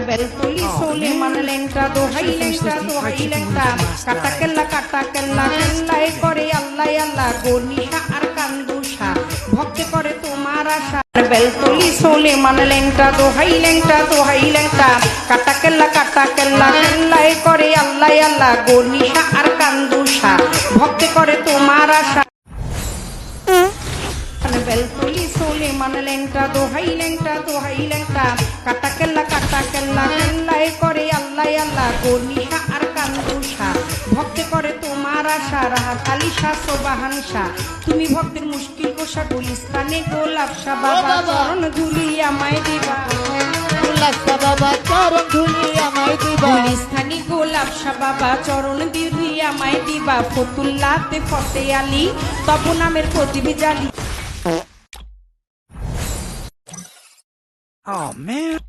বেলতলি সোলেমান লেংটা দোহাই লেংটা দোহাই লেংটা কাটা কেল্লা কেল্লাই করে আল্লাহ আল্লাহ গনিশা আর কান্দুষা ভক্তে করে তোমার আশা বেলতলি সোলেমান লেংটা দোহাই লেংটা কাটা কেল্লা কেল্লাই করে আল্লাহ আল্লাহ গনিশা আর কান্দুষা ভক্তে করে তোমার আশা বেলতলি সোলেমান লেংটা দোহাই লেংটা কাটা কেল্লা কেল্লাই করে আল্লাহ আল্লাহ গনিশা আর কান্দুষা ভক্তে করে তোমার আশা রাহাত আলী শাহ সোবাহান শাহ তুমি ভক্তের মুশকিল কোষা গুলিস্তানে গোলাপ শাহ বাবা চরণ ধুলি আমায় দিবা বাবা চরণ ধুলি আমায় দিবা গুলিস্তানি গোলাপ শাহ বাবা চরণ ধুলি আমায় দিবা ফতুল্লাতে ফতে আলী তব নামের প্রতিভি জালি Oh man.